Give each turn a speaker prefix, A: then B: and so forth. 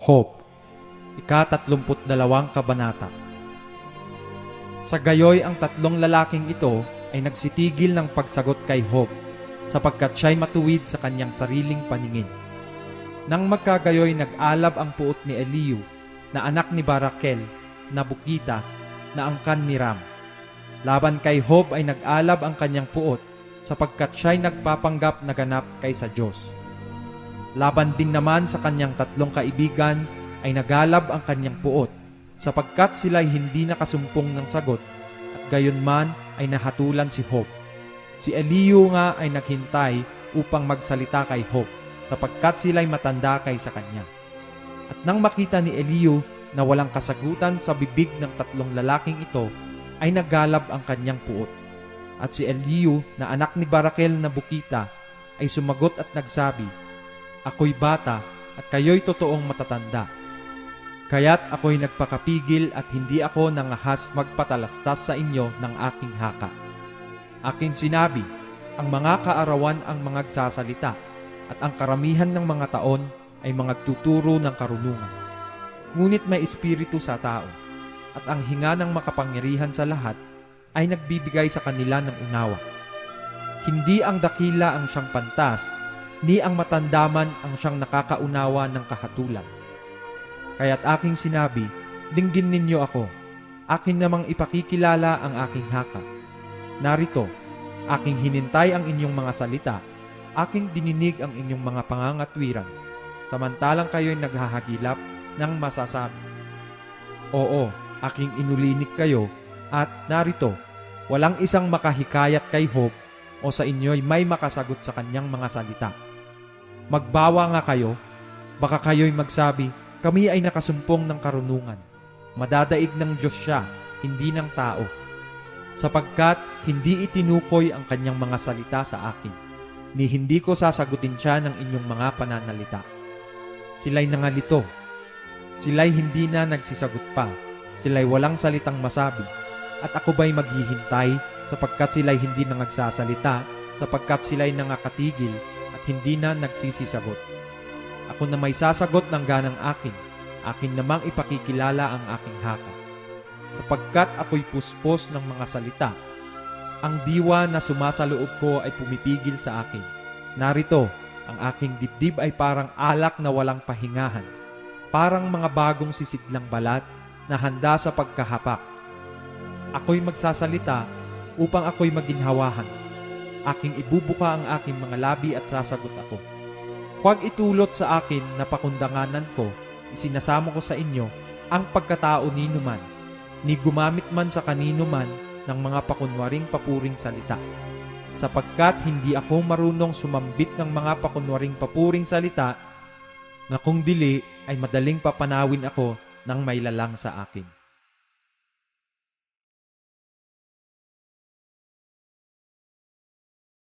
A: Hope, ika-32 kabanata. Sa gayoy ang tatlong lalaking ito ay nagsitigil ng pagsagot kay Hope, sapagkat siya'y matuwid sa kanyang sariling paningin. Nang magkagayoy nag-alab ang puot ni Eliu, na anak ni Barakel, na Bukita, na angkan ni Ram. Laban kay Hope ay nag-alab ang kanyang puot, sapagkat siya'y nagpapanggap na ganap kaysa Diyos. Laban din naman sa kanyang tatlong kaibigan ay nagalab ang kanyang puot, sapagkat sila'y hindi nakasumpong ng sagot, at gayon man ay nahatulan si Hope. Si Eliu nga ay naghintay upang magsalita kay Hope, sapagkat sila'y matanda kaysa kanya. At nang makita ni Eliu na walang kasagutan sa bibig ng tatlong lalaking ito, ay nagalab ang kanyang puot. At si Eliu na anak ni Barakel na Bukita ay sumagot at nagsabi, "Ako'y bata at kayo'y totoong matatanda. Kaya't ako'y nagpakapigil at hindi ako nangahas magpatalastas sa inyo ng aking haka. Aking sinabi, ang mga kaarawan ang mga nagsasalita, at ang karamihan ng mga taon ay mga tuturo ng karunungan. Ngunit may espiritu sa tao, at ang hinga ng makapangyarihan sa lahat ay nagbibigay sa kanila ng unawa. Hindi ang dakila ang siyang pantas, ni ang matandaman ang siyang nakakaunawa ng kahatulan. Kaya't aking sinabi, dinggin ninyo ako, akin namang ipakikilala ang aking haka. Narito, aking hinintay ang inyong mga salita, aking dininig ang inyong mga pangangatwiran, samantalang kayo'y naghahagilap ng masasabi. Oo, aking inulinig kayo, at narito, walang isang makahikayat kay Hope o sa inyo'y may makasagot sa kanyang mga salita. Magbawa nga kayo, baka kayo'y magsabi, kami ay nakasumpong ng karunungan. Madadaig ng Diyos siya, hindi ng tao. Sapagkat hindi itinukoy ang kanyang mga salita sa akin, ni hindi ko sasagutin siya ng inyong mga pananalita. Sila'y nangalito, sila'y hindi na nagsisagot pa, sila'y walang salitang masabi, at ako ba'y maghihintay sapagkat sila'y hindi na nagsasalita, sapagkat sila'y nangakatigil at hindi na nagsisisagot. Ako na may sasagot ng ganang akin namang ipakikilala ang aking haka. Sapagkat ako'y puspos ng mga salita, ang diwa na sumasaloob ko ay pumipigil sa akin. Narito, ang aking dibdib ay parang alak na walang pahingahan, parang mga bagong sisidlang balat na handa sa pagkahapak. Ako'y magsasalita upang ako'y maginhawahan. Aking ibubuka ang aking mga labi at sasagot ako. Huwag itulot sa akin na pakundanganan ko, isinasamo ko sa inyo ang pagkatao ni numan, ni gumamit man sa kanino man ng mga pakunwaring papuring salita. Sapagkat hindi ako marunong sumambit ng mga pakunwaring papuring salita, na kung dili ay madaling papanawin ako ng may lalang sa akin.